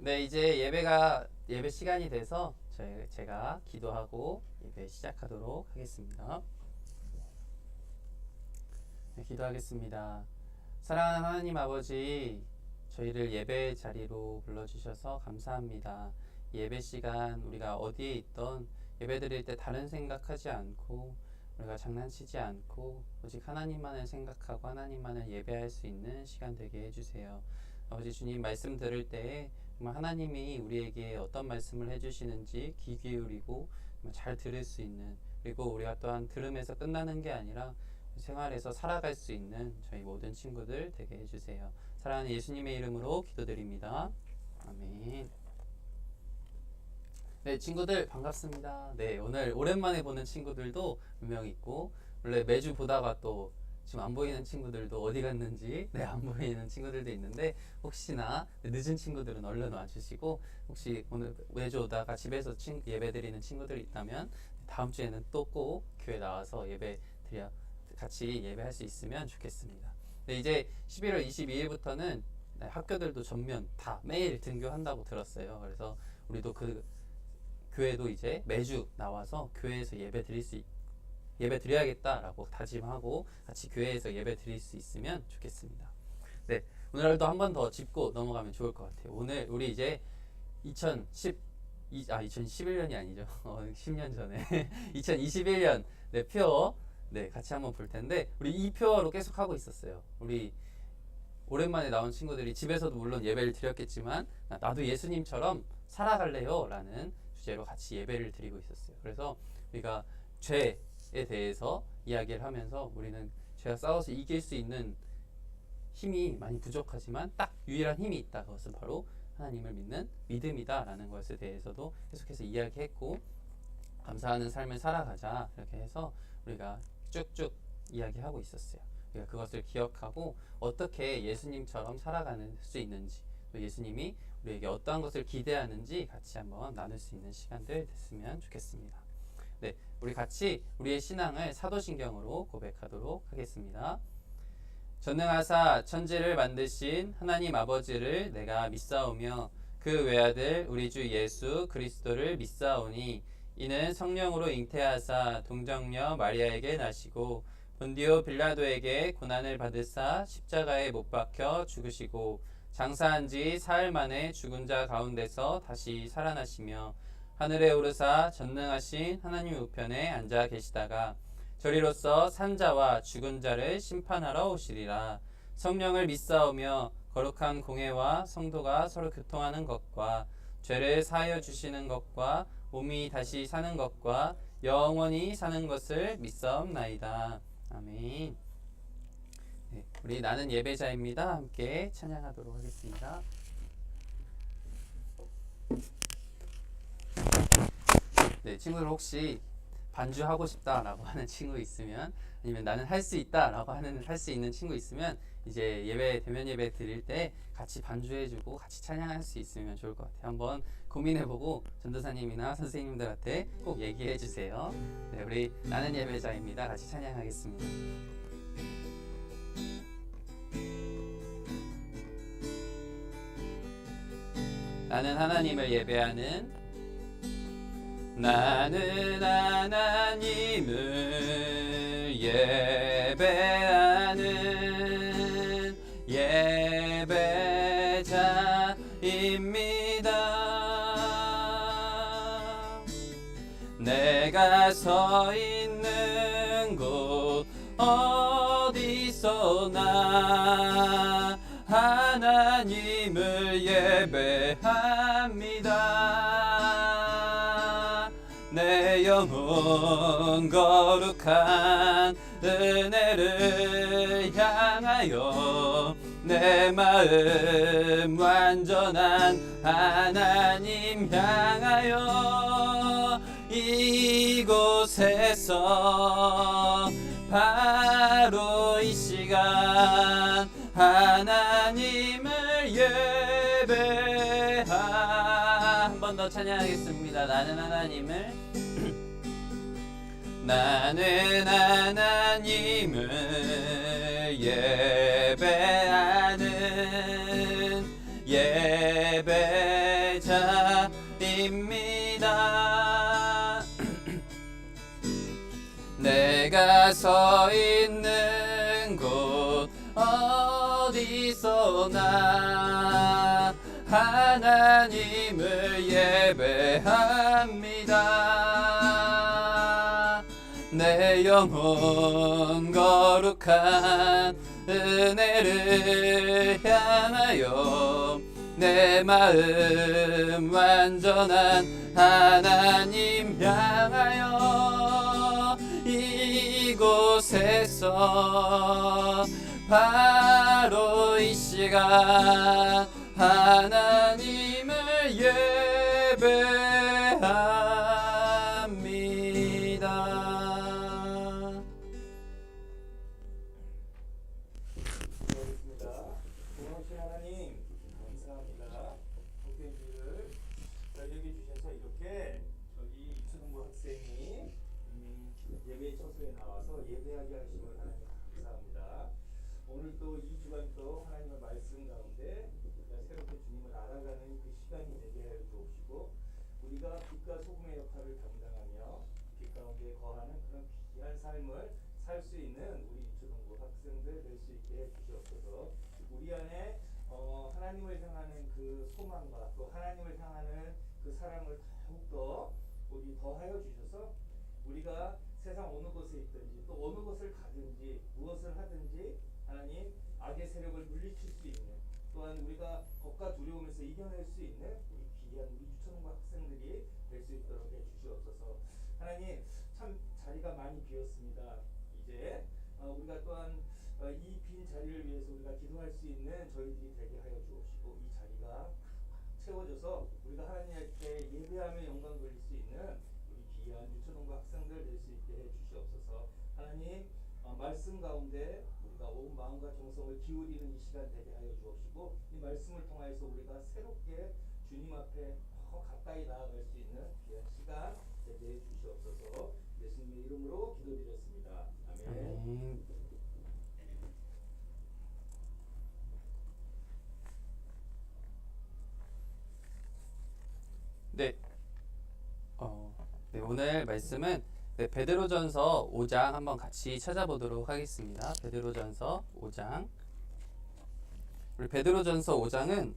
네, 이제 예배 시간이 돼서 제가 기도하고 예배 시작하도록 하겠습니다. 네, 기도하겠습니다. 사랑하는 하나님 아버지, 저희를 예배 자리로 불러주셔서 감사합니다. 예배 시간 우리가 어디에 있던 예배 드릴 때 다른 생각하지 않고 우리가 장난치지 않고 오직 하나님만을 생각하고 하나님만을 예배할 수 있는 시간 되게 해주세요. 아버지 주님, 말씀 들을 때에 정말 하나님이 우리에게 어떤 말씀을 해주시는지 귀 기울이고 잘 들을 수 있는, 그리고 우리가 또한 들음에서 끝나는 게 아니라 생활에서 살아갈 수 있는 저희 모든 친구들 되게 해주세요. 사랑하는 예수님의 이름으로 기도드립니다. 아멘. 네, 친구들 반갑습니다. 네, 오늘 오랜만에 보는 친구들도 분명 있고, 원래 매주 보다가 또 지금 안 보이는 친구들도 어디 갔는지 안 보이는 친구들도 있는데, 혹시나 늦은 친구들은 얼른 와주시고, 혹시 오늘 매주 오다가 집에서 예배 드리는 친구들이 있다면 다음 주에는 또 꼭 교회 나와서 같이 예배할 수 있으면 좋겠습니다. 네, 이제 11월 22일부터는 학교들도 전면 다 매일 등교한다고 들었어요. 그래서 우리도 교회도 이제 매주 나와서 교회에서 예배 드려야겠다라고 다짐하고 같이 교회에서 예배 드릴 수 있으면 좋겠습니다. 네, 오늘도 한 번 더 짚고 넘어가면 좋을 것 같아요. 오늘 우리 이제 2011년이 아니죠. 10년 전에 2021년 표 같이 한번 볼 텐데, 우리 이 표로 계속 하고 있었어요. 우리 오랜만에 나온 친구들이 집에서도 물론 예배를 드렸겠지만 나도 예수님처럼 살아갈래요 라는 주제로 같이 예배를 드리고 있었어요. 그래서 우리가 죄에 대해서 이야기를 하면서 우리는 죄와 싸워서 이길 수 있는 힘이 많이 부족하지만 딱 유일한 힘이 있다. 그것은 바로 하나님을 믿는 믿음이다 라는 것에 대해서도 계속해서 이야기했고, 감사하는 삶을 살아가자 이렇게 해서 우리가 쭉쭉 이야기하고 있었어요. 우리가 그것을 기억하고 어떻게 예수님처럼 살아가는 수 있는지, 또 예수님이 우리에게 어떠한 것을 기대하는지 같이 한번 나눌 수 있는 시간들 됐으면 좋겠습니다. 네, 우리 같이 우리의 신앙을 사도신경으로 고백하도록 하겠습니다. 전능하사 천지를 만드신 하나님 아버지를 내가 믿사오며 그 외아들 우리 주 예수 그리스도를 믿사오니, 이는 성령으로 잉태하사 동정녀 마리아에게 나시고 본디오 빌라도에게 고난을 받으사 십자가에 못 박혀 죽으시고 장사한 지 사흘 만에 죽은 자 가운데서 다시 살아나시며 하늘에 오르사 전능하신 하나님 우편에 앉아 계시다가 저리로서 산자와 죽은 자를 심판하러 오시리라. 성령을 믿사오며 거룩한 공회와 성도가 서로 교통하는 것과 죄를 사하여 주시는 것과 몸이 다시 사는 것과 영원히 사는 것을 믿사옵나이다. 아멘. 네, 우리 나는 예배자입니다. 함께 찬양하도록 하겠습니다. 네, 친구들 혹시 반주하고 싶다라고 하는 친구 있으면, 아니면 나는 할 수 있다라고 할 수 있는 친구 있으면, 이제 대면 예배 드릴 때 같이 반주해주고 같이 찬양할 수 있으면 좋을 것 같아요. 한번 고민해보고 전도사님이나 선생님들한테 꼭 얘기해주세요. 네, 우리 나는 예배자입니다. 같이 찬양하겠습니다. 나는 하나님을 예배하는, 나는 하나님을 예배하는 예배자입니다. 내가 서 있는 곳 어디서나 하나님을 예배합니다. 내 영혼 거룩한 은혜를 향하여 내 마음 완전한 하나님 향하여 이곳에서 바로 이 시간 하나님을 한 번 더 찬양하겠습니다. 나는 하나님을 나는 하나님을 예배하는 예배 서 있는 곳 어디서나 하나님을 예배합니다. 내 영혼 거룩한 은혜를 향하여 내 마음 완전한 하나님 향하여 이곳에서 바로 이 시간 하나님을 예배합니다. 고마우신 하나님 감사합니다. 복된주를 저희에게 주셔서 이렇게 저희 초등부 학생이 예배 청소에 나와서 예배하게 하심을 하나님 감사합니다. 오늘 또 2주간 또 하나님의 말씀 가운데 우리가 새롭게 주님을 알아가는 그 시간이 되게 하여 주옵시고 우리가 빛과 소금의 역할을 담당하며 빛 가운데 거하는 그런 귀한 삶을 살 수 있는 우리 초등부 학생들 될 수 있게 해 주시옵소서. 우리 안에 하나님을 향하는 그 소망과 또 하나님을 향하는 그 사랑을 더욱더 우리 더하여 주셔서 우리가 세상 어느 곳에 있든지 또 어느 곳을 가든지 무엇을 하든지 하나님 악의 세력을 물리칠 수 있는 또한 우리가 겁과 두려움에서 이겨낼 수 있는 우리 귀한 우리 유초등부 학생들이 될 수 있도록 해 주시옵소서. 하나님 참 자리가 많이 비었습니다. 이제 우리가 또한 이 빈 자리를 위해서 우리가 기도할 수 있는 저희들이 되게 하여 주옵시고 이 자리가 채워져서 우리가 하나님께 예배하며 영광 돌릴 수 있는 우리 귀한 유초등부 학생들 될 수 있게 해 주시옵소서. 하나님 말씀 가운데 우리가 온 마음과 정성을 기울이는 이 시간 되게 하여 주옵시고 이 말씀을 통하여서 우리가 새롭게 주님 앞에 더 가까이 나아갈 수 있는 귀한 시간 되게 해 주시옵소서. 예수님의 이름으로 기도드렸습니다. 아멘. 네. 네, 오늘 말씀은 베드로전서 5장 한번 같이 찾아보도록 하겠습니다. 베드로전서 5장. 우리 베드로전서 5장은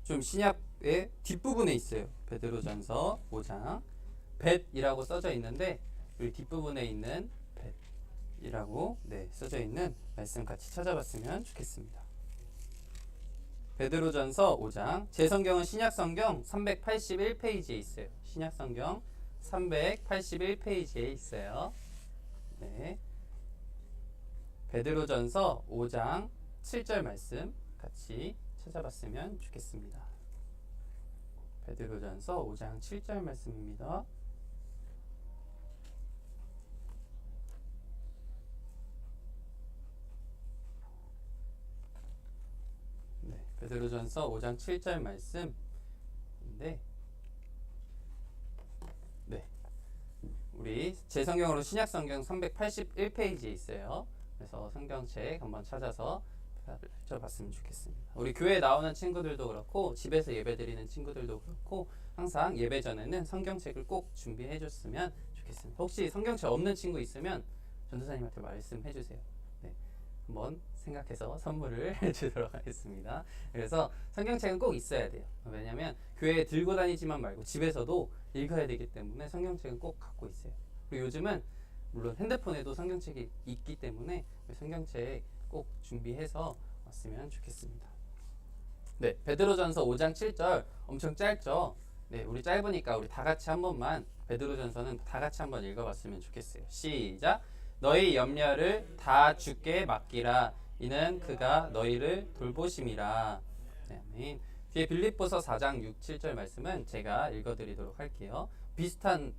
좀 신약의 뒷부분에 있어요. 베드로전서 5장. 벳이라고 써져 있는데 우리 뒷부분에 있는 벳이라고 써져 있는 말씀 같이 찾아봤으면 좋겠습니다. 베드로전서 5장. 제 성경은 신약성경 381페이지에 있어요. 신약성경 381페이지에 있어요. 네. 베드로전서 5장 7절 말씀 같이 찾아봤으면 좋겠습니다. 베드로전서 5장 7절 말씀입니다. 베드로전서 5장 7절 말씀인데 우리 제 성경으로 신약성경 381페이지에 있어요. 그래서 성경책 한번 찾아서 펼쳐봤으면 좋겠습니다. 우리 교회에 나오는 친구들도 그렇고 집에서 예배드리는 친구들도 그렇고 항상 예배 전에는 성경책을 꼭 준비해 줬으면 좋겠습니다. 혹시 성경책 없는 친구 있으면 전도사님한테 말씀해 주세요. 한번 생각해서 선물을 주도록 하겠습니다. 그래서 성경책은 꼭 있어야 돼요. 왜냐하면 교회에 들고 다니지만 말고 집에서도 읽어야 되기 때문에 성경책은 꼭 갖고 있어요. 그리고 요즘은 물론 핸드폰에도 성경책이 있기 때문에 성경책 꼭 준비해서 왔으면 좋겠습니다. 베드로전서 5장 7절 엄청 짧죠? 우리 짧으니까 우리 다 같이 한 번만 베드로전서는 다 같이 한번 읽어봤으면 좋겠어요. 시작! 너희 염려를 다 주께 맡기라. 이는 그가 너희를 돌보심이라. 아멘. 뒤에 빌립보서 4장 6, 7절 말씀은 제가 읽어드리도록 할게요. 비슷한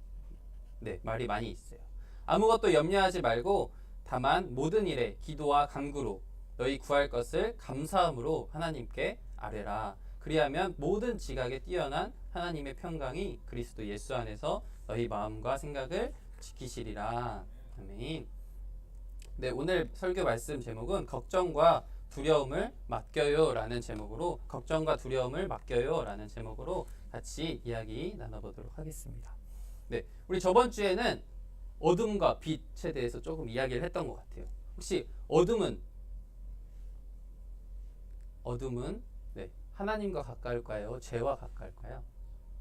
말이 많이 있어요. 아무것도 염려하지 말고 다만 모든 일에 기도와 간구로 너희 구할 것을 감사함으로 하나님께 아뢰라. 그리하면 모든 지각에 뛰어난 하나님의 평강이 그리스도 예수 안에서 너희 마음과 생각을 지키시리라. 아멘. 오늘 설교 말씀 제목은 걱정과 두려움을 맡겨요 라는 제목으로 걱정과 두려움을 맡겨요 라는 제목으로 같이 이야기 나눠보도록 하겠습니다. 우리 저번 주에는 어둠과 빛에 대해서 조금 이야기를 했던 것 같아요. 혹시 어둠은 네, 하나님과 가까울까요? 죄와 가까울까요?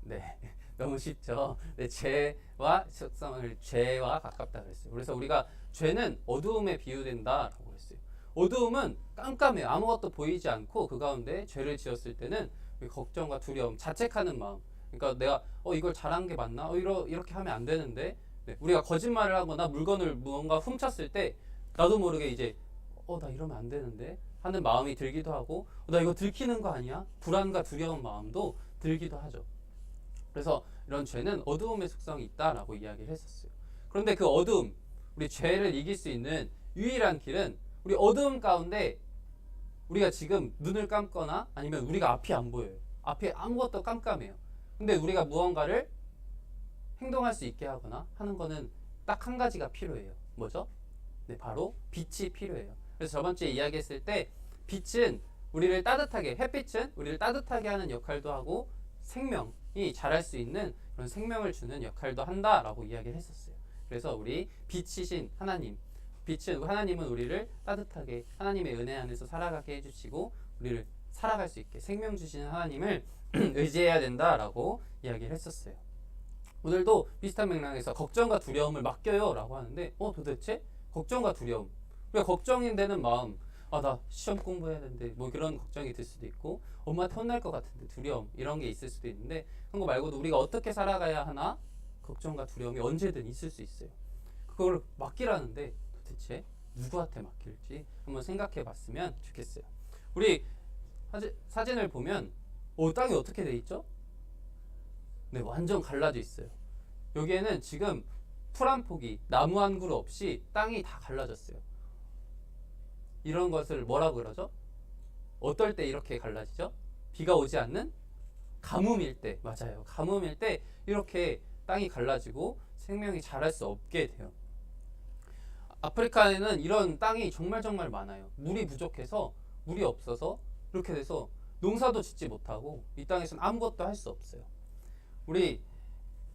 네, 너무 쉽죠. 네, 죄와 속성을 죄와 가깝다 그랬어요. 그래서 우리가 죄는 어두움에 비유된다라고 했어요. 어두움은 깜깜해요. 아무것도 보이지 않고 그 가운데 죄를 지었을 때는 걱정과 두려움, 자책하는 마음. 그러니까 내가 이걸 잘한 게 맞나? 이렇게 하면 안 되는데. 네, 우리가 거짓말을 하거나 물건을 무언가 훔쳤을 때 나도 모르게 이제 나 이러면 안 되는데 하는 마음이 들기도 하고 나 이거 들키는 거 아니야? 불안과 두려운 마음도 들기도 하죠. 그래서 이런 죄는 어두움의 속성이 있다라고 이야기를 했었어요. 그런데 그 어두움, 우리 죄를 이길 수 있는 유일한 길은 우리 어두움 가운데 우리가 지금 눈을 감거나 아니면 우리가 앞이 안 보여요. 앞에 아무것도 깜깜해요. 근데 우리가 무언가를 행동할 수 있게 하거나 하는 거는 딱 한 가지가 필요해요. 뭐죠? 네, 바로 빛이 필요해요. 그래서 저번 주에 이야기했을 때 빛은 우리를 따뜻하게, 햇빛은 우리를 따뜻하게 하는 역할도 하고 생명이 자랄 수 있는 그런 생명을 주는 역할도 한다라고 이야기를 했었어요. 그래서 우리 빛이신 하나님, 하나님은 우리를 따뜻하게 하나님의 은혜 안에서 살아가게 해주시고 우리를 살아갈 수 있게 생명 주시는 하나님을 의지해야 된다라고 이야기를 했었어요. 오늘도 비슷한 맥락에서 걱정과 두려움을 맡겨요 라고 하는데 도대체 걱정과 두려움, 우리가 걱정이 되는 마음, 나 시험 공부해야 되는데 뭐 그런 걱정이 들 수도 있고 엄마한테 혼날 것 같은데 두려움 이런 게 있을 수도 있는데 그런 거 말고도 우리가 어떻게 살아가야 하나 걱정과 두려움이 언제든 있을 수 있어요. 그걸 맡기라는데 도대체 누구한테 맡길지 한번 생각해 봤으면 좋겠어요. 우리 사진을 보면 땅이 어떻게 돼 있죠? 네, 완전 갈라져 있어요. 여기에는 지금 풀 한 포기, 나무 한 그루 없이 땅이 다 갈라졌어요. 이런 것을 뭐라고 그러죠? 어떨 때 이렇게 갈라지죠? 비가 오지 않는 가뭄일 때, 맞아요. 가뭄일 때 이렇게 땅이 갈라지고 생명이 자랄 수 없게 돼요. 아프리카에는 이런 땅이 정말 많아요. 물이 부족해서, 물이 없어서 이렇게 돼서 농사도 짓지 못하고 이 땅에서는 아무것도 할 수 없어요. 우리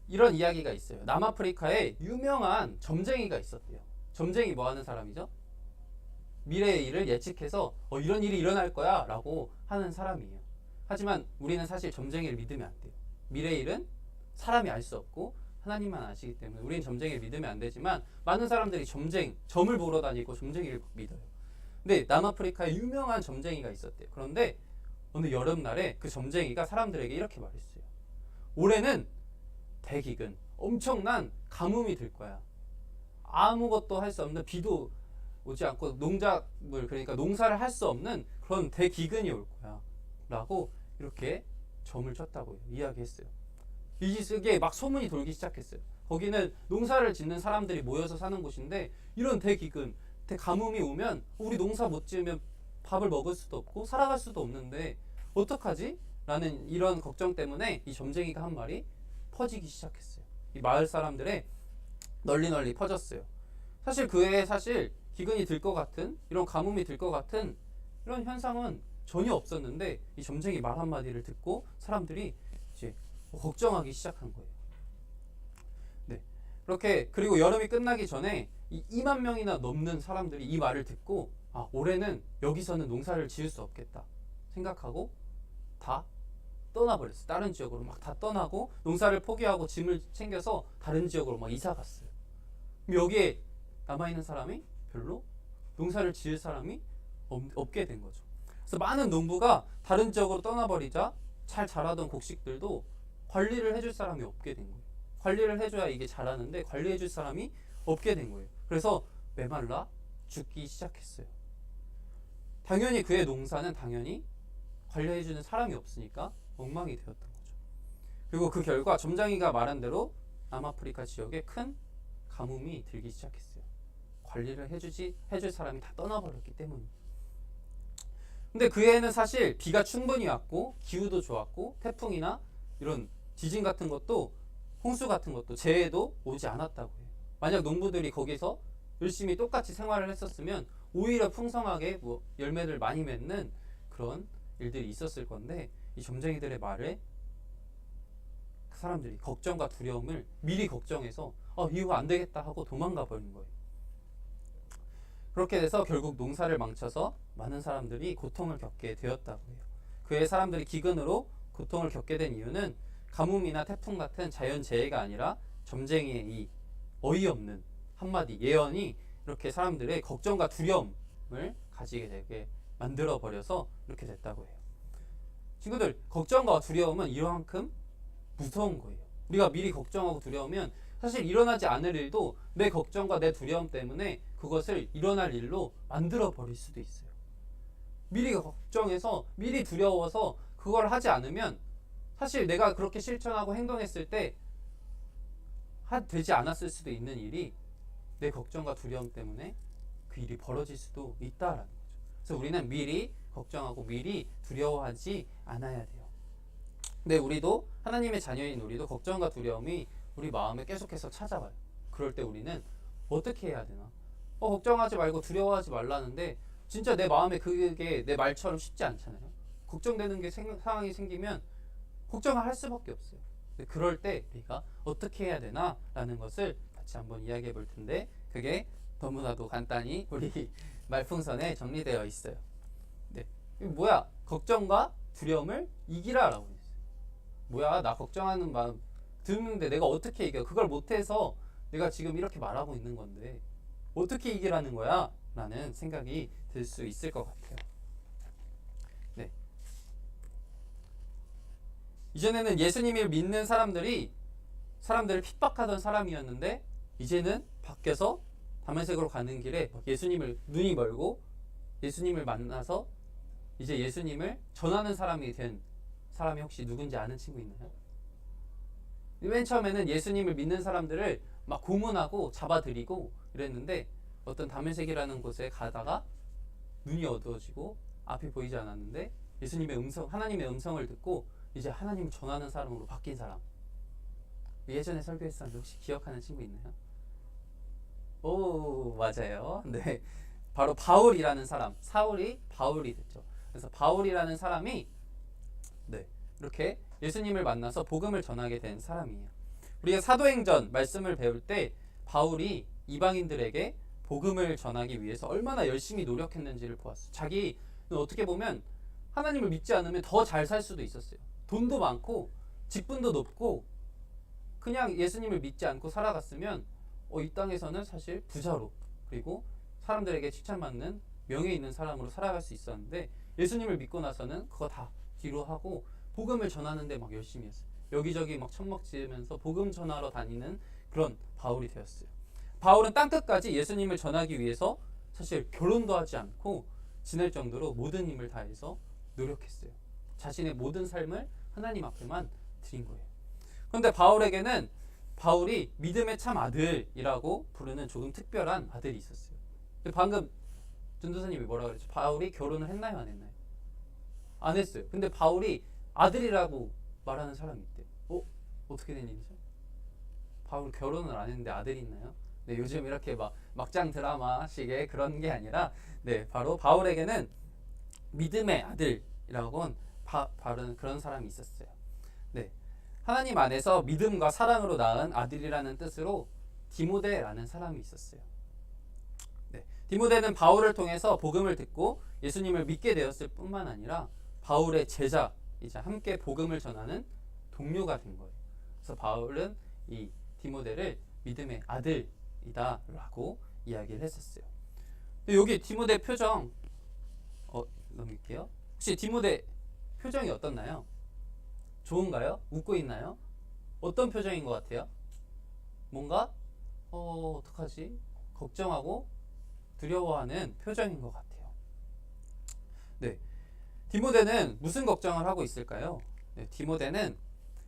이런 이야기가 있어요. 남아프리카에 유명한 점쟁이가 있었대요. 점쟁이 뭐 하는 사람이죠? 미래의 일을 예측해서 이런 일이 일어날 거야 라고 하는 사람이에요. 하지만 우리는 사실 점쟁이를 믿으면 안 돼요. 미래의 일은 사람이 알 수 없고 하나님만 아시기 때문에 우리는 점쟁이를 믿으면 안 되지만 많은 사람들이 점을 보러 다니고 점쟁이를 믿어요. 근데 남아프리카에 유명한 점쟁이가 있었대요. 그런데 어느 여름날에 그 점쟁이가 사람들에게 이렇게 말했어요. 올해는 대기근, 엄청난 가뭄이 들 거야. 아무것도 할 수 없는, 비도 오지 않고 농작물, 그러니까 농사를 할 수 없는 그런 대기근이 올 거야 라고 이렇게 점을 쳤다고 이야기했어요. 이게 막 소문이 돌기 시작했어요. 거기는 농사를 짓는 사람들이 모여서 사는 곳인데 이런 대기근, 대가뭄이 오면 우리 농사 못 지으면 밥을 먹을 수도 없고 살아갈 수도 없는데 어떡하지? 라는 이런 걱정 때문에 이 점쟁이가 한 말이 퍼지기 시작했어요. 이 마을 사람들의 널리 퍼졌어요. 사실 그 해에 기근이 들 것 같은, 이런 가뭄이 들 것 같은 이런 현상은 전혀 없었는데 이 점쟁이 말 한마디를 듣고 사람들이 이제 걱정하기 시작한 거예요. 네. 그렇게 그리고 여름이 끝나기 전에 2만 명이나 넘는 사람들이 이 말을 듣고 올해는 여기서는 농사를 지을 수 없겠다 생각하고 다 떠나버렸어요. 다른 지역으로 막 다 떠나고 농사를 포기하고 짐을 챙겨서 다른 지역으로 막 이사 갔어요. 그럼 여기에 남아있는 사람이 별로 농사를 지을 사람이 없게 된 거죠. 그래서 많은 농부가 다른 지역으로 떠나버리자 잘 자라던 곡식들도 관리를 해줄 사람이 없게 된 거예요. 관리를 해줘야 이게 자라는데 관리해줄 사람이 없게 된 거예요. 그래서 메말라 죽기 시작했어요. 당연히 그의 농사는 관리해주는 사람이 없으니까 엉망이 되었던 거죠. 그리고 그 결과 점장이가 말한 대로 남아프리카 지역에 큰 가뭄이 들기 시작했어요. 관리를 해줄 사람이 다 떠나버렸기 때문에. 근데 그 해에는 사실 비가 충분히 왔고 기후도 좋았고 태풍이나 이런 지진 같은 것도 홍수 같은 것도 재해도 오지 않았다고 해요. 만약 농부들이 거기서 열심히 똑같이 생활을 했었으면 오히려 풍성하게 열매를 많이 맺는 그런 일들이 있었을 건데 이 점쟁이들의 말에 그 사람들이 걱정과 두려움을 미리 걱정해서 이거 안 되겠다 하고 도망가 버린 거예요. 그렇게 돼서 결국 농사를 망쳐서 많은 사람들이 고통을 겪게 되었다고 해요. 그의 사람들이 기근으로 고통을 겪게 된 이유는 가뭄이나 태풍 같은 자연재해가 아니라 점쟁이의 이 어이없는 한마디 예언이 이렇게 사람들의 걱정과 두려움을 가지게 되게 만들어 버려서 이렇게 됐다고 해요. 친구들, 걱정과 두려움은 이만큼 무서운 거예요. 우리가 미리 걱정하고 두려우면 사실 일어나지 않을 일도 내 걱정과 내 두려움 때문에 그것을 일어날 일로 만들어 버릴 수도 있어요. 미리 걱정해서 미리 두려워서 그걸 하지 않으면 사실 내가 그렇게 실천하고 행동했을 때 되지 않았을 수도 있는 일이 내 걱정과 두려움 때문에 그 일이 벌어질 수도 있다라는 거죠. 그래서 우리는 미리 걱정하고 미리 두려워하지 않아야 돼요. 근데 우리도 하나님의 자녀인 우리도 걱정과 두려움이 우리 마음에 계속해서 찾아와요. 그럴 때 우리는 어떻게 해야 되나? 걱정하지 말고 두려워하지 말라는데 진짜 내 마음에 그게 내 말처럼 쉽지 않잖아요. 걱정되는 게 상황이 생기면 걱정을 할 수밖에 없어요. 근데 그럴 때 우리가 어떻게 해야 되나? 라는 것을 같이 한번 이야기해 볼 텐데 그게 너무나도 간단히 우리 말풍선에 정리되어 있어요. 네. 뭐야? 걱정과 두려움을 이기라라고 했어요. 뭐야? 나 걱정하는 마음 드는데 내가 어떻게 이겨? 그걸 못해서 내가 지금 이렇게 말하고 있는 건데 어떻게 이기라는 거야? 라는 생각이 들 수 있을 것 같아요. 네. 이전에는 예수님을 믿는 사람들을 핍박하던 사람이었는데 이제는 바뀌어서 다메섹으로 가는 길에 예수님을 눈이 멀고 예수님을 만나서 이제 예수님을 전하는 사람이 된 사람이 혹시 누군지 아는 친구 있나요? 맨 처음에는 예수님을 믿는 사람들을 막 고문하고 잡아들이고 이랬는데 어떤 다메섹이라는 곳에 가다가 눈이 어두워지고 앞이 보이지 않았는데 예수님의 하나님의 음성을 듣고 이제 하나님을 전하는 사람으로 바뀐 사람. 예전에 설교했었는데 혹시 기억하는 친구 있나요? 오, 맞아요. 네, 바로 바울이라는 사람. 사울이 바울이 됐죠. 그래서 바울이라는 사람이 네, 이렇게 예수님을 만나서 복음을 전하게 된 사람이에요. 우리가 사도행전 말씀을 배울 때 바울이 이방인들에게 복음을 전하기 위해서 얼마나 열심히 노력했는지를 보았어요. 자기는 어떻게 보면 하나님을 믿지 않으면 더 잘 살 수도 있었어요. 돈도 많고 직분도 높고 그냥 예수님을 믿지 않고 살아갔으면 이 땅에서는 사실 부자로 그리고 사람들에게 칭찬받는 명예 있는 사람으로 살아갈 수 있었는데 예수님을 믿고 나서는 그거 다 뒤로 하고 복음을 전하는데 막 열심히 했어요. 여기저기 막 천막 지으면서 복음 전하러 다니는 그런 바울이 되었어요. 바울은 땅끝까지 예수님을 전하기 위해서 사실 결혼도 하지 않고 지낼 정도로 모든 힘을 다해서 노력했어요. 자신의 모든 삶을 하나님 앞에만 드린 거예요. 그런데 바울에게는 바울이 믿음의 참 아들이라고 부르는 조금 특별한 아들이 있었어요. 방금 전도사님이 뭐라 그랬죠? 바울이 결혼을 했나요? 안 했나요? 안 했어요. 근데 바울이 아들이라고 말하는 사람이 있대요. 어떻게 된 일이죠? 바울 결혼을 안 했는데 아들이 있나요? 네, 요즘 이렇게 막장 드라마식의 그런 게 아니라 네, 바로 바울에게는 믿음의 아들이라고 바른 그런 사람이 있었어요. 네, 하나님 안에서 믿음과 사랑으로 낳은 아들이라는 뜻으로 디모데라는 사람이 있었어요. 네, 디모데는 바울을 통해서 복음을 듣고 예수님을 믿게 되었을 뿐만 아니라 바울의 제자이자 함께 복음을 전하는 동료가 된 거예요. 그래서 바울은 이 디모데를 믿음의 아들이다라고 이야기를 했었어요. 여기 디모데 표정 넘길게요. 혹시 디모데 표정이 어떻나요? 좋은가요? 웃고 있나요? 어떤 표정인 것 같아요? 뭔가 어떡하지? 걱정하고 두려워하는 표정인 것 같아요. 네, 디모데는 무슨 걱정을 하고 있을까요? 네, 디모데는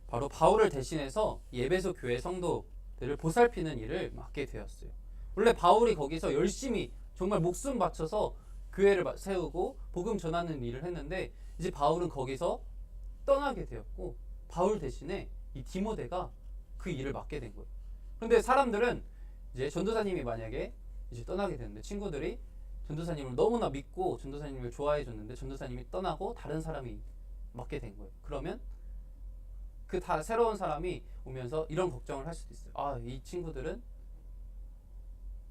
바로 바울을 대신해서 에베소 교회 성도들을 보살피는 일을 맡게 되었어요. 원래 바울이 거기서 열심히 정말 목숨 바쳐서 교회를 세우고 복음 전하는 일을 했는데 이제 바울은 거기서 떠나게 되었고 바울 대신에 이 디모데가 그 일을 맡게 된 거예요. 그런데 사람들은 이제 전도사님이 만약에 이제 떠나게 되는데 친구들이 전도사님을 너무나 믿고 전도사님을 좋아해 줬는데 전도사님이 떠나고 다른 사람이 맡게 된 거예요. 그러면 그 다 새로운 사람이 오면서 이런 걱정을 할 수도 있어요. 아, 이 친구들은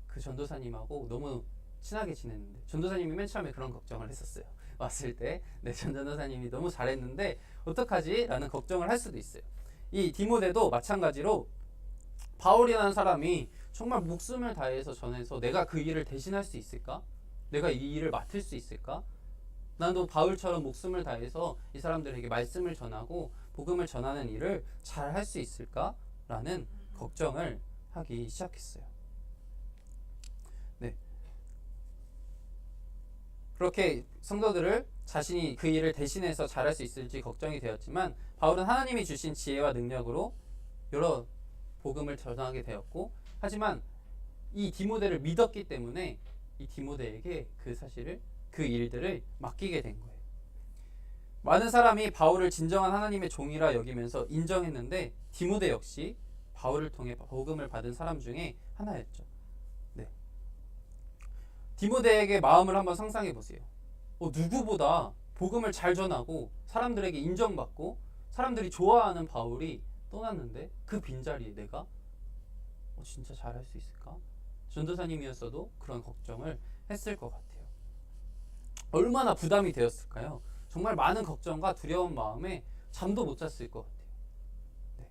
그 전도사님하고 너무 친하게 지냈는데, 전도사님이 맨 처음에 그런 걱정을 했었어요. 왔을 때, 네, 전도사님이 너무 잘했는데 어떡하지? 라는 걱정을 할 수도 있어요. 이 디모데도 마찬가지로 바울이라는 사람이 정말 목숨을 다해서 전해서 내가 그 일을 대신할 수 있을까? 내가 이 일을 맡을 수 있을까? 나도 바울처럼 목숨을 다해서 이 사람들에게 말씀을 전하고 복음을 전하는 일을 잘 할 수 있을까? 라는 걱정을 하기 시작했어요. 네. 그렇게 성도들을 자신이 그 일을 대신해서 잘할 수 있을지 걱정이 되었지만 바울은 하나님이 주신 지혜와 능력으로 여러 복음을 전하게 되었고, 하지만 이 디모데를 믿었기 때문에 이 디모데에게 그 일들을 맡기게 된 거예요. 많은 사람이 바울을 진정한 하나님의 종이라 여기면서 인정했는데 디모데 역시 바울을 통해 복음을 받은 사람 중에 하나였죠. 네. 디모데에게 마음을 한번 상상해 보세요. 누구보다 복음을 잘 전하고 사람들에게 인정받고 사람들이 좋아하는 바울이 떠났는데 그 빈자리에 내가 진짜 잘할 수 있을까? 전도사님이었어도 그런 걱정을 했을 것 같아요. 얼마나 부담이 되었을까요? 정말 많은 걱정과 두려운 마음에 잠도 못 잤을 것 같아요. 네.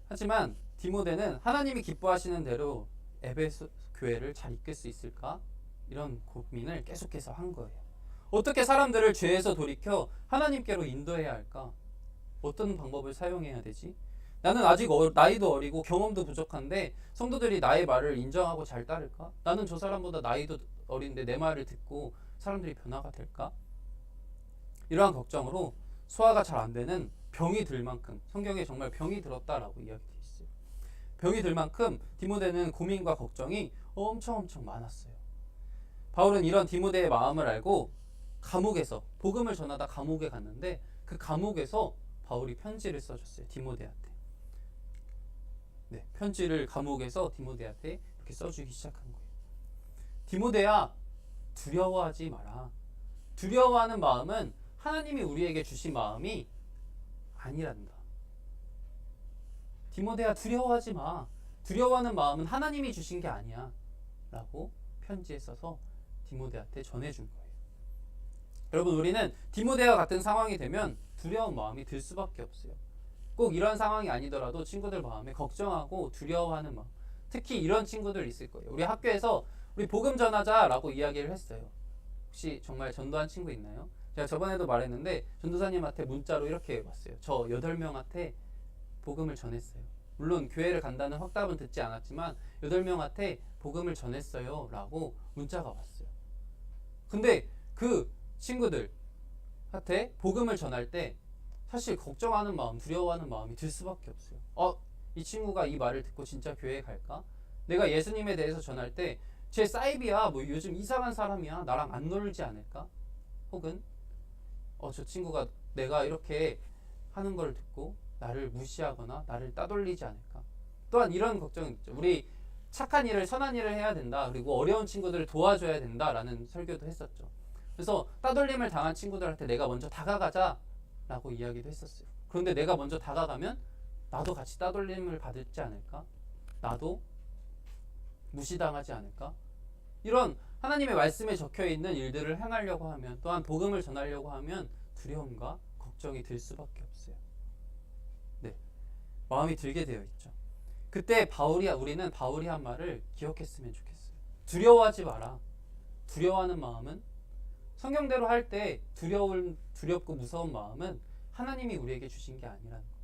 하지만 디모데는 하나님이 기뻐하시는 대로 에베소 교회를 잘 이끌 수 있을까? 이런 고민을 계속해서 한 거예요. 어떻게 사람들을 죄에서 돌이켜 하나님께로 인도해야 할까? 어떤 방법을 사용해야 되지? 나는 아직 나이도 어리고 경험도 부족한데 성도들이 나의 말을 인정하고 잘 따를까? 나는 저 사람보다 나이도 어린데 내 말을 듣고 사람들이 변화가 될까? 이러한 걱정으로 소화가 잘 안 되는 병이 들 만큼, 성경에 정말 병이 들었다라고 이야기되어 있어요. 병이 들 만큼 디모데는 고민과 걱정이 엄청 많았어요. 바울은 이런 디모데의 마음을 알고 감옥에서 복음을 전하다 감옥에 갔는데 그 감옥에서 바울이 편지를 써줬어요. 디모데한테. 네, 편지를 감옥에서 디모데한테 이렇게 써주기 시작한 거예요. 디모데야, 두려워하지 마라. 두려워하는 마음은 하나님이 우리에게 주신 마음이 아니란다. 디모데야, 두려워하지 마. 두려워하는 마음은 하나님이 주신 게 아니야. 라고 편지에 써서 디모데한테 전해준 거예요. 여러분, 우리는 디모데와 같은 상황이 되면 두려운 마음이 들 수밖에 없어요. 꼭 이런 상황이 아니더라도 친구들 마음에 걱정하고 두려워하는 마음, 특히 이런 친구들 있을 거예요. 우리 학교에서 우리 복음 전하자라고 이야기를 했어요. 혹시 정말 전도한 친구 있나요? 제가 저번에도 말했는데 전도사님한테 문자로 이렇게 왔어요. 저 8명한테 복음을 전했어요. 물론 교회를 간다는 확답은 듣지 않았지만 8명한테 복음을 전했어요 라고 문자가 왔어요. 근데 그 친구들한테 복음을 전할 때 사실 걱정하는 마음, 두려워하는 마음이 들 수밖에 없어요. 이 친구가 이 말을 듣고 진짜 교회에 갈까? 내가 예수님에 대해서 전할 때 쟤 사이비야, 뭐 요즘 이상한 사람이야, 나랑 안 놀지 않을까? 혹은 저 친구가 내가 이렇게 하는 걸 듣고 나를 무시하거나 나를 따돌리지 않을까? 또한 이런 걱정이 있죠. 우리 착한 일을, 선한 일을 해야 된다. 그리고 어려운 친구들을 도와줘야 된다라는 설교도 했었죠. 그래서 따돌림을 당한 친구들한테 내가 먼저 다가가자 라고 이야기도 했었어요. 그런데 내가 먼저 다가가면 나도 같이 따돌림을 받지 않을까? 나도 무시당하지 않을까? 이런 하나님의 말씀에 적혀있는 일들을 행하려고 하면, 또한 복음을 전하려고 하면 두려움과 걱정이 들 수밖에 없어요. 네, 마음이 들게 되어 있죠. 그때 우리는 바울이 한 말을 기억했으면 좋겠어요. 두려워하지 마라. 두려워하는 마음은, 성경대로 할 때 두렵고 무서운 마음은 하나님이 우리에게 주신 게 아니라는 거죠.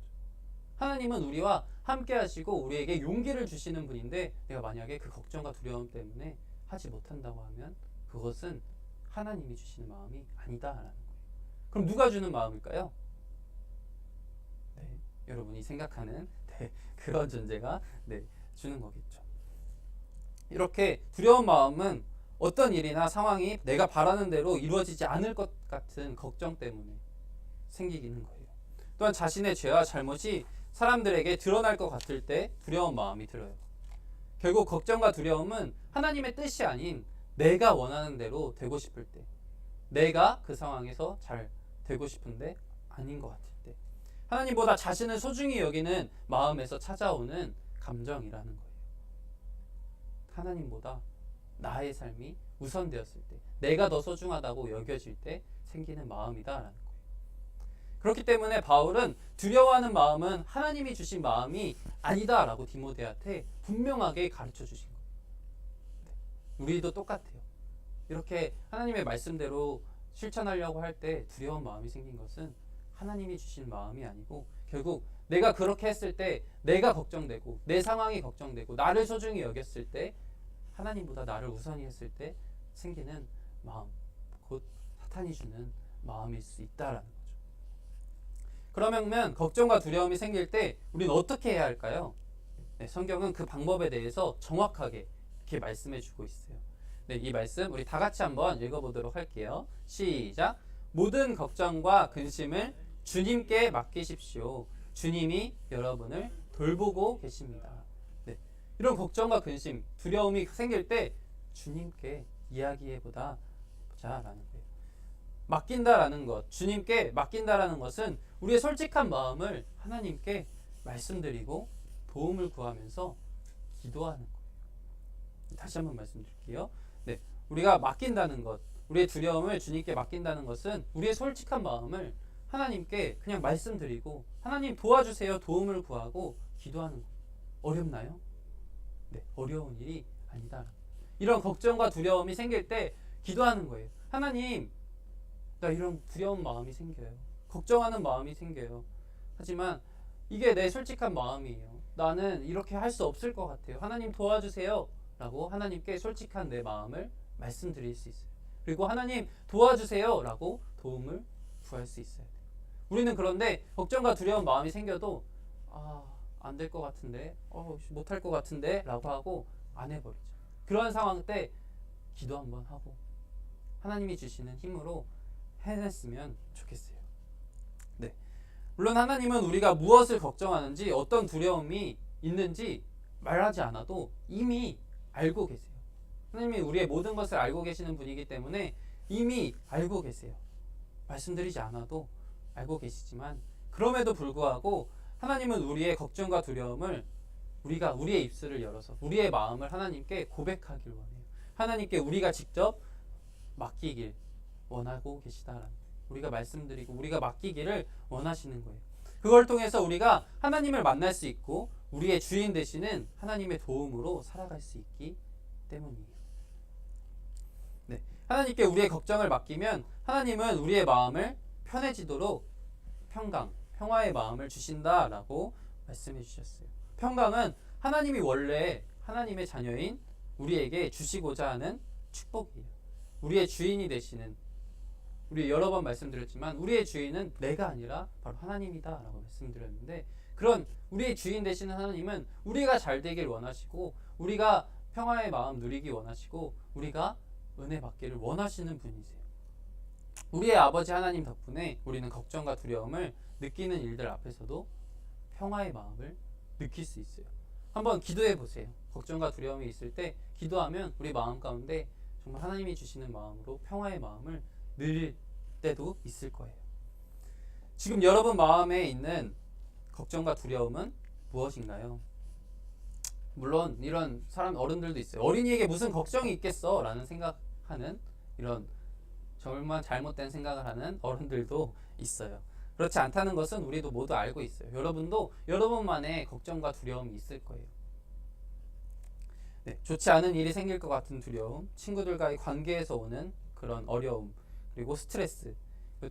하나님은 우리와 함께 하시고 우리에게 용기를 주시는 분인데 내가 만약에 그 걱정과 두려움 때문에 하지 못한다고 하면 그것은 하나님이 주시는 마음이 아니다라는 거예요. 그럼 누가 주는 마음일까요? 네, 여러분이 생각하는 그런 존재가 주는 거겠죠. 이렇게 두려운 마음은 어떤 일이나 상황이 내가 바라는 대로 이루어지지 않을 것 같은 걱정 때문에 생기기는 거예요. 또한 자신의 죄와 잘못이 사람들에게 드러날 것 같을 때 두려운 마음이 들어요. 결국 걱정과 두려움은 하나님의 뜻이 아닌 내가 원하는 대로 되고 싶을 때, 내가 그 상황에서 잘 되고 싶은데 아닌 것 같을 때, 하나님보다 자신을 소중히 여기는 마음에서 찾아오는 감정이라는 거예요. 하나님보다 나의 삶이 우선되었을 때, 내가 더 소중하다고 여겨질 때 생기는 마음이다라는 거예요. 그렇기 때문에 바울은 두려워하는 마음은 하나님이 주신 마음이 아니다라고 디모데한테 분명하게 가르쳐 주신 거예요. 우리도 똑같아요. 이렇게 하나님의 말씀대로 실천하려고 할 때 두려운 마음이 생긴 것은 하나님이 주신 마음이 아니고 결국 내가 그렇게 했을 때 내가 걱정되고 내 상황이 걱정되고 나를 소중히 여겼을 때 하나님보다 나를 우선히 했을 때 생기는 마음, 곧 사탄이 주는 마음일 수 있다라는 거죠. 그러면 걱정과 두려움이 생길 때 우리는 어떻게 해야 할까요? 네, 성경은 그 방법에 대해서 정확하게 이렇게 말씀해 주고 있어요. 네, 이 말씀 우리 다 같이 한번 읽어보도록 할게요. 시작. 모든 걱정과 근심을 주님께 맡기십시오. 주님이 여러분을 돌보고 계십니다. 네, 이런 걱정과 근심, 두려움이 생길 때 주님께 이야기해보자 라는 거예요. 맡긴다라는 것, 주님께 맡긴다라는 것은 우리의 솔직한 마음을 하나님께 말씀드리고 도움을 구하면서 기도하는 거예요. 다시 한번 말씀드릴게요. 네, 우리가 맡긴다는 것, 우리의 두려움을 주님께 맡긴다는 것은 우리의 솔직한 마음을 하나님께 그냥 말씀드리고 하나님 도와주세요, 도움을 구하고 기도하는 거예요. 어렵나요? 네, 어려운 일이 아니다. 이런 걱정과 두려움이 생길 때 기도하는 거예요. 하나님, 나 이런 두려운 마음이 생겨요. 걱정하는 마음이 생겨요. 하지만 이게 내 솔직한 마음이에요. 나는 이렇게 할 수 없을 것 같아요. 하나님 도와주세요 라고 하나님께 솔직한 내 마음을 말씀드릴 수 있어요. 그리고 하나님 도와주세요 라고 도움을 구할 수 있어야 돼요. 우리는 그런데 걱정과 두려운 마음이 생겨도 안 될 것 같은데, 못할 것 같은데 라고 하고 안 해버리죠. 그런 상황 때 기도 한번 하고 하나님이 주시는 힘으로 해냈으면 좋겠어요. 네, 물론 하나님은 우리가 무엇을 걱정하는지 어떤 두려움이 있는지 말하지 않아도 이미 알고 계세요. 하나님이 우리의 모든 것을 알고 계시는 분이기 때문에 이미 알고 계세요. 말씀드리지 않아도 알고 계시지만 그럼에도 불구하고 하나님은 우리의 걱정과 두려움을 우리가 우리의 입술을 열어서 우리의 마음을 하나님께 고백하길 원해요. 하나님께 우리가 직접 맡기길 원하고 계시다라는 거예요. 우리가 말씀드리고 우리가 맡기기를 원하시는 거예요. 그걸 통해서 우리가 하나님을 만날 수 있고 우리의 주인 되시는 하나님의 도움으로 살아갈 수 있기 때문이에요. 네, 하나님께 우리의 걱정을 맡기면 하나님은 우리의 마음을 편해지도록 평화의 마음을 주신다라고 말씀해 주셨어요. 평강은 하나님이 원래 하나님의 자녀인 우리에게 주시고자 하는 축복이에요. 우리의 주인이 되시는, 우리 여러 번 말씀드렸지만 우리의 주인은 내가 아니라 바로 하나님이다 라고 말씀드렸는데, 그런 우리의 주인 되시는 하나님은 우리가 잘 되길 원하시고 우리가 평화의 마음 누리기 원하시고 우리가 은혜 받기를 원하시는 분이세요. 우리의 아버지 하나님 덕분에 우리는 걱정과 두려움을 느끼는 일들 앞에서도 평화의 마음을 느낄 수 있어요. 한번 기도해 보세요. 걱정과 두려움이 있을 때 기도하면 우리 마음 가운데 정말 하나님이 주시는 마음으로 평화의 마음을 누릴 때도 있을 거예요. 지금 여러분 마음에 있는 걱정과 두려움은 무엇인가요? 물론 이런 사람 어른들도 있어요. 어린이에게 무슨 걱정이 있겠어 라는 생각하는, 이런 정말 잘못된 생각을 하는 어른들도 있어요. 그렇지 않다는 것은 우리도 모두 알고 있어요. 여러분도 여러분만의 걱정과 두려움이 있을 거예요. 네, 좋지 않은 일이 생길 것 같은 두려움, 친구들과의 관계에서 오는 그런 어려움, 그리고 스트레스,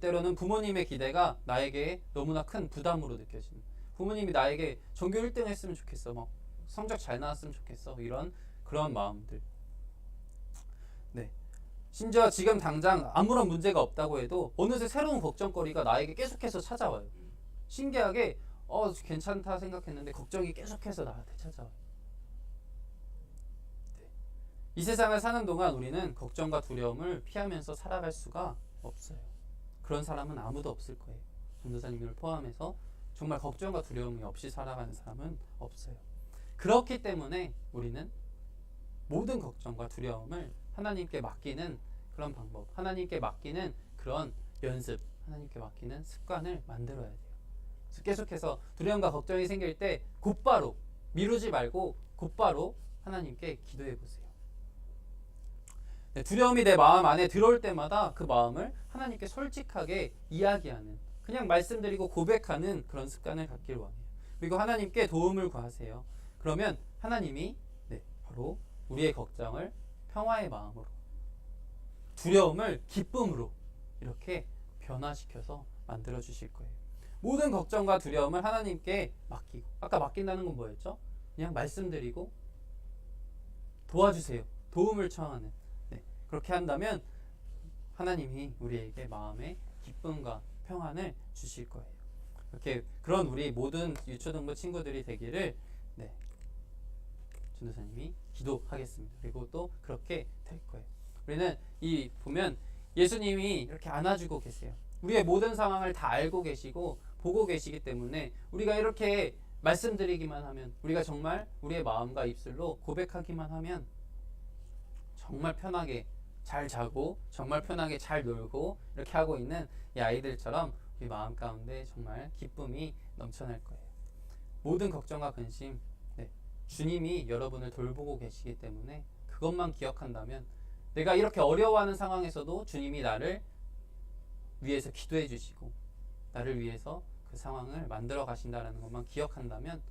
때로는 부모님의 기대가 나에게 너무나 큰 부담으로 느껴지는, 부모님이 나에게 전교 1등 했으면 좋겠어, 막 성적 잘 나왔으면 좋겠어, 이런 그런 마음들. 네, 심지어 지금 당장 아무런 문제가 없다고 해도 어느새 새로운 걱정거리가 나에게 계속해서 찾아와요. 신기하게 괜찮다 생각했는데 걱정이 계속해서 나한테 찾아와요. 네. 이 세상을 사는 동안 우리는 걱정과 두려움을 피하면서 살아갈 수가 없어요. 그런 사람은 아무도 없을 거예요. 전도사님을 포함해서 정말 걱정과 두려움이 없이 살아가는 사람은 없어요. 그렇기 때문에 우리는 모든 걱정과 두려움을 하나님께 맡기는 그런 방법, 하나님께 맡기는 그런 연습, 하나님께 맡기는 습관을 만들어야 돼요. 계속해서 두려움과 걱정이 생길 때 곧바로 미루지 말고 곧바로 하나님께 기도해 보세요. 네, 두려움이 내 마음 안에 들어올 때마다 그 마음을 하나님께 솔직하게 이야기하는, 그냥 말씀드리고 고백하는 그런 습관을 갖기를 원해요. 그리고 하나님께 도움을 구하세요. 그러면 하나님이 바로 우리의 걱정을 평화의 마음으로, 두려움을 기쁨으로 이렇게 변화시켜서 만들어 주실 거예요. 모든 걱정과 두려움을 하나님께 맡기고, 아까 맡긴다는 건 뭐였죠? 그냥 말씀드리고 도와주세요. 도움을 청하는. 그렇게 한다면 하나님이 우리에게 마음의 기쁨과 평안을 주실 거예요. 이렇게 그런 우리 모든 유초등부 친구들이 되기를 전도사님이 기도하겠습니다. 그리고 또 그렇게 될 거예요. 우리는 이 보면 예수님이 이렇게 안아주고 계세요. 우리의 모든 상황을 다 알고 계시고 보고 계시기 때문에 우리가 이렇게 말씀드리기만 하면, 우리가 정말 우리의 마음과 입술로 고백하기만 하면 정말 편하게 잘 자고 정말 편하게 잘 놀고 이렇게 하고 있는 이 아이들처럼 우리 마음 가운데 정말 기쁨이 넘쳐날 거예요. 모든 걱정과 근심, 주님이 여러분을 돌보고 계시기 때문에 그것만 기억한다면, 내가 이렇게 어려워하는 상황에서도 주님이 나를 위해서 기도해 주시고 나를 위해서 그 상황을 만들어 가신다는 것만 기억한다면,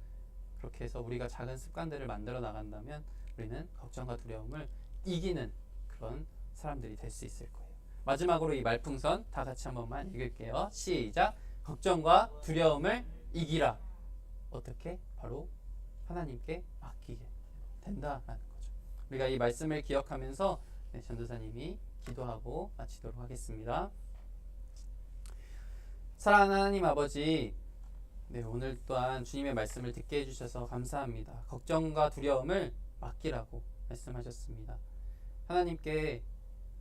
그렇게 해서 우리가 작은 습관들을 만들어 나간다면 우리는 걱정과 두려움을 이기는 그런 사람들이 될 수 있을 거예요. 마지막으로 이 말풍선 다 같이 한 번만 읽을게요. 시작. 걱정과 두려움을 이기라. 어떻게? 바로 하나님께 맡기게 된다라는 거죠. 우리가 이 말씀을 기억하면서 전도사님이 기도하고 마치도록 하겠습니다. 사랑하는 하나님 아버지, 오늘 또한 주님의 말씀을 듣게 해주셔서 감사합니다. 걱정과 두려움을 맡기라고 말씀하셨습니다. 하나님께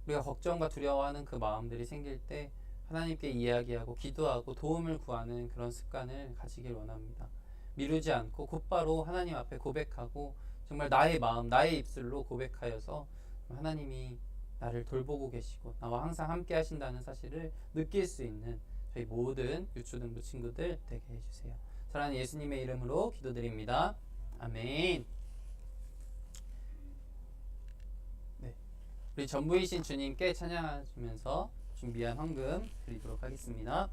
우리가 걱정과 두려워하는 그 마음들이 생길 때 하나님께 이야기하고 기도하고 도움을 구하는 그런 습관을 가지길 원합니다. 미루지 않고 곧바로 하나님 앞에 고백하고 정말 나의 마음, 나의 입술로 고백하여서 하나님이 나를 돌보고 계시고 나와 항상 함께 하신다는 사실을 느낄 수 있는 저희 모든 유초등부 친구들 되게 해주세요. 사랑하는 예수님의 이름으로 기도드립니다. 아멘. 우리 전부이신 주님께 찬양하시면서 준비한 헌금 드리도록 하겠습니다.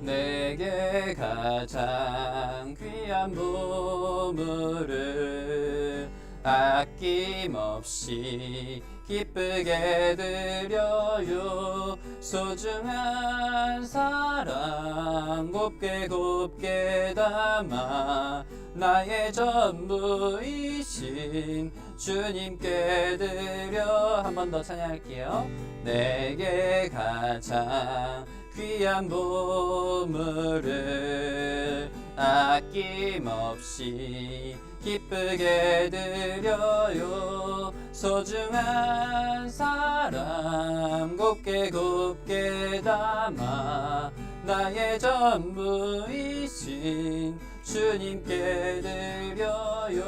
내게 가장 귀한 보물을 아낌없이 기쁘게 드려요. 소중한 사랑 곱게 곱게 담아 나의 전부이신 주님께 드려. 한 번 더 찬양할게요. 내게 가장 귀한 보물을 아낌없이 기쁘게 드려요. 소중한 사랑 곱게 곱게 담아 나의 전부이신 주님께 드려요.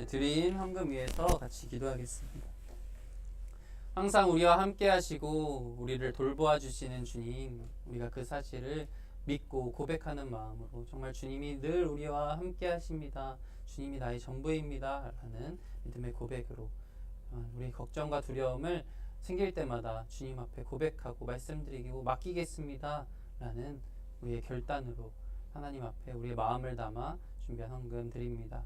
드린 헌금 위에서 같이 기도하겠습니다. 항상 우리와 함께 하시고 우리를 돌보아 주시는 주님, 우리가 그 사실을 믿고 고백하는 마음으로 정말 주님이 늘 우리와 함께 하십니다. 주님이 나의 전부입니다. 라는 믿음의 고백으로 우리 걱정과 두려움을 생길 때마다 주님 앞에 고백하고 말씀드리고 맡기겠습니다. 라는 우리의 결단으로 하나님 앞에 우리의 마음을 담아 준비한 헌금 드립니다.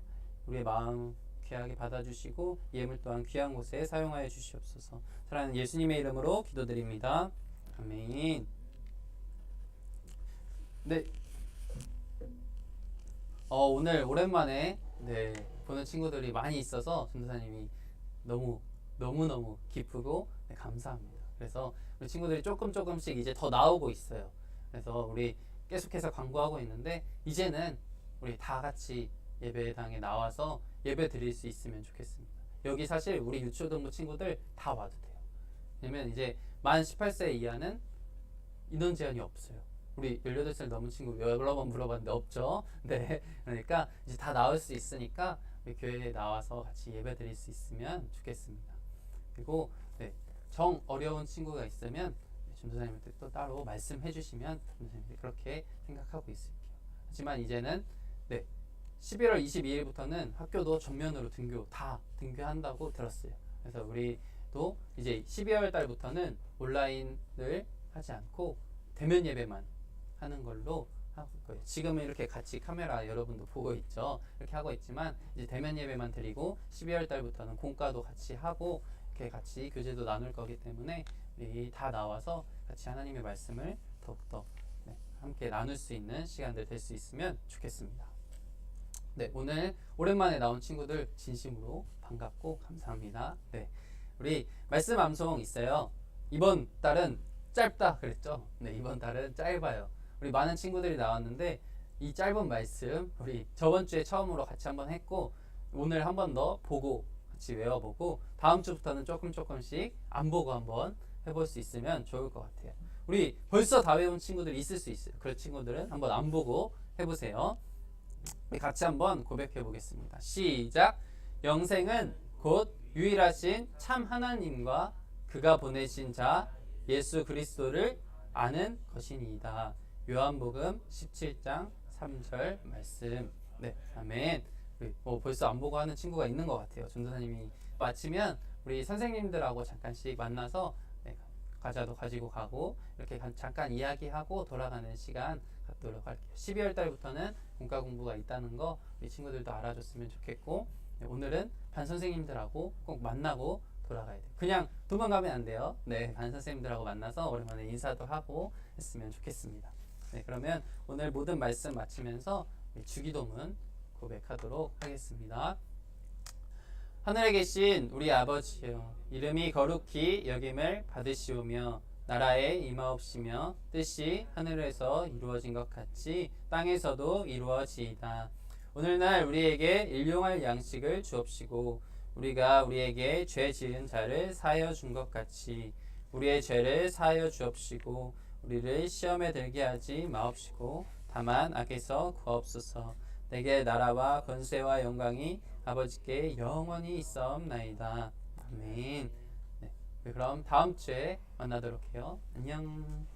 우리의 마음 귀하게 받아주시고 예물 또한 귀한 곳에 사용하여 주시옵소서. 사랑하는 예수님의 이름으로 기도드립니다. 아멘. 오늘 오랜만에 보는 친구들이 많이 있어서 전도사님이 너무너무 기쁘고 감사합니다. 그래서 우리 친구들이 조금씩 이제 더 나오고 있어요. 그래서 우리 계속해서 광고하고 있는데 이제는 우리 다 같이 예배당에 나와서 예배 드릴 수 있으면 좋겠습니다. 여기 사실 우리 유초등부 친구들 다 와도 돼요. 왜냐면 이제 만 18세 이하는 인원 제한이 없어요. 우리 18살 넘은 친구 여러 번 물어봤는데 없죠. 네, 그러니까 이제 다 나올 수 있으니까 우리 교회에 나와서 같이 예배 드릴 수 있으면 좋겠습니다. 그리고 네, 정 어려운 친구가 있으면 전도사님한테 또 따로 말씀해 주시면 전도사님이 그렇게 생각하고 있을게요. 하지만 이제는 네, 11월 22일부터는 학교도 전면으로 다 등교한다고 들었어요. 그래서 우리도 이제 12월 달부터는 온라인을 하지 않고 대면 예배만 하는 걸로 하고 있고요. 지금은 이렇게 같이 카메라 여러분도 보고 있죠. 이렇게 하고 있지만 이제 대면 예배만 드리고 12월 달부터는 공과도 같이 하고 이렇게 같이 교제도 나눌 거기 때문에 우리 다 나와서 같이 하나님의 말씀을 더욱더 네, 함께 나눌 수 있는 시간들 될 수 있으면 좋겠습니다. 네, 오늘 오랜만에 나온 친구들 진심으로 반갑고 감사합니다. 네, 우리 말씀 암송 있어요. 이번 달은 짧다 그랬죠? 네, 이번 달은 짧아요. 우리 많은 친구들이 나왔는데 이 짧은 말씀 우리 저번 주에 처음으로 같이 한번 했고 오늘 한 번 더 보고 같이 외워보고 다음 주부터는 조금씩 안 보고 한번 해볼 수 있으면 좋을 것 같아요. 우리 벌써 다 외운 친구들이 있을 수 있어요. 그런 친구들은 한번 안 보고 해보세요. 우리 같이 한번 고백해 보겠습니다. 시작. 영생은 곧 유일하신 참 하나님과 그가 보내신 자 예수 그리스도를 아는 것이니이다. 요한복음 17장 3절 말씀. 네, 아멘. 벌써 안 보고 하는 친구가 있는 것 같아요. 전도사님이 마치면 우리 선생님들하고 잠깐씩 만나서 네, 과자도 가지고 가고 이렇게 잠깐 이야기하고 돌아가는 시간 갖도록 할게요. 12월 달부터는 문과 공부가 있다는 거 우리 친구들도 알아줬으면 좋겠고 네, 오늘은 반 선생님들하고 꼭 만나고 돌아가야 돼요. 그냥 도망가면 안 돼요. 네, 반 선생님들하고 만나서 오랜만에 인사도 하고 했으면 좋겠습니다. 네, 그러면 오늘 모든 말씀 마치면서 주기도문 고백하도록 하겠습니다. 하늘에 계신 우리 아버지여, 이름이 거룩히 여김을 받으시오며 나라에 임하옵시며 뜻이 하늘에서 이루어진 것 같이 땅에서도 이루어지이다. 오늘날 우리에게 일용할 양식을 주옵시고 우리가 우리에게 죄 지은 자를 사하여 준 것 같이 우리의 죄를 사하여 주옵시고 우리를 시험에 들게 하지 마옵시고 다만 악에서 구하옵소서. 내게 나라와 권세와 영광이 아버지께 영원히 있사옵나이다. 아멘. 네, 그럼 다음 주에 만나도록 해요. 안녕.